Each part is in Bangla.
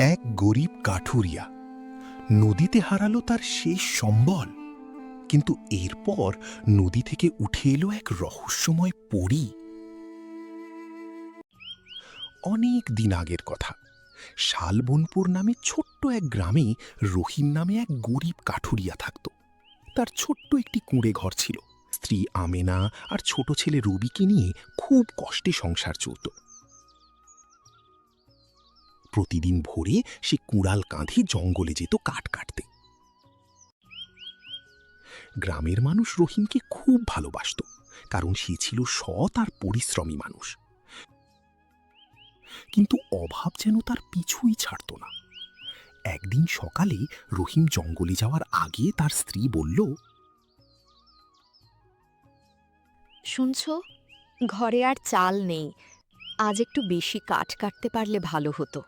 এক গরিব কাঠুরিয়া নদীতে হারালো তার শেষ সম্বল। কিন্তু এরপর নদী থেকে উঠে এলো এক রহস্যময় পরী। অনেক দিন আগের কথা, শালবনপুর নামে ছোট্ট এক গ্রামে রহিম নামে এক গরিব কাঠুরিয়া থাকত। তার ছোট্ট একটি কুঁড়ে ঘর ছিল। স্ত্রী আমেনা আর ছোট ছেলে রবিকে নিয়ে খুব কষ্টে সংসার চলত। প্রতিদিন ভোরে সে কুড়াল কাঁধে জঙ্গলে যেত কাঠ কাটতে। গ্রামের মানুষ রহিমকে খুব ভালোবাসত, কারণ সে ছিল সৎ আর পরিশ্রমী মানুষ। কিন্তু অভাব যেন তার পিছুই ছাড়ত না। একদিন সকালে রহিম জঙ্গলে যাওয়ার আগে তার স্ত্রী বলল, শুনছ, ঘরে আর চাল নেই। আজ একটু বেশি কাঠ কাটতে পারলে ভালো হতো।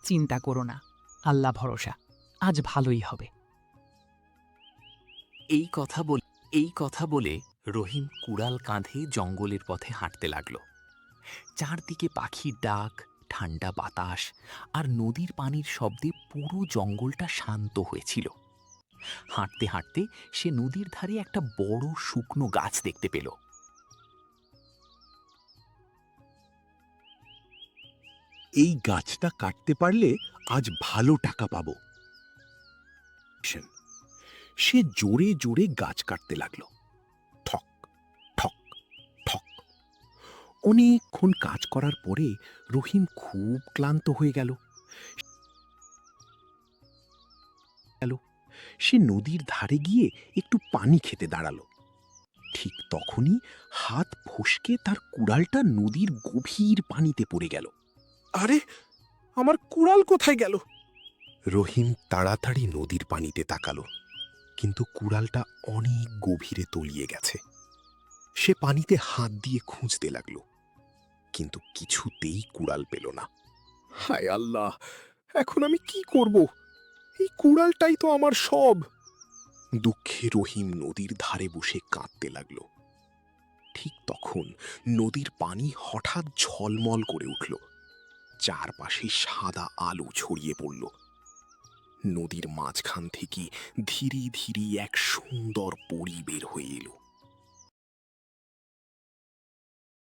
চিন্তা করো না, আল্লাহ ভরসা, আজ ভালোই হবে। এই কথা বলে রহিম কুড়াল কাঁধে জঙ্গলের পথে হাঁটতে লাগল। চারদিকে পাখির ডাক, ঠান্ডা বাতাস আর নদীর পানির শব্দে পুরো জঙ্গলটা শান্ত হয়েছিল। হাঁটতে হাঁটতে সে নদীর ধারে একটা বড় শুকনো গাছ দেখতে পেল। এই গাছটা কাটতে পারলে আজ ভালো টাকা পাবো। সে জোরে জোরে গাছ কাটতে লাগল। ঠক ঠক ঠক। অনেকক্ষণ কাজ করার পরে রহিম খুব ক্লান্ত হয়ে গেল। সে নদীর ধারে গিয়ে একটু পানি খেতে দাঁড়ালো। ঠিক তখনই হাত ফসকে তার কুড়ালটা নদীর গভীর পানিতে পড়ে গেল। আরে, আমার কুড়াল কোথায় গেল? রহিম তাড়াতাড়ি নদীর পানিতে তাকালো, কিন্তু কুড়ালটা অনেক গভীরে তলিয়ে গেছে। সে পানিতে হাত দিয়ে খুঁজতে লাগলো, কিন্তু কিছুতেই কুড়াল পেল না। হায় আল্লাহ, এখন আমি কি করব? এই কুড়ালটাই তো আমার সব। দুঃখে রহিম নদীর ধারে বসে কাঁদতে লাগলো। ঠিক তখন নদীর পানি হঠাৎ ঝলমল করে উঠল। চারপাশে সাদা আলো ছড়িয়ে পড়ল। নদীর মাঝখান থেকে ধীরে ধীরে এক সুন্দর পরী বের হয়ে এলো।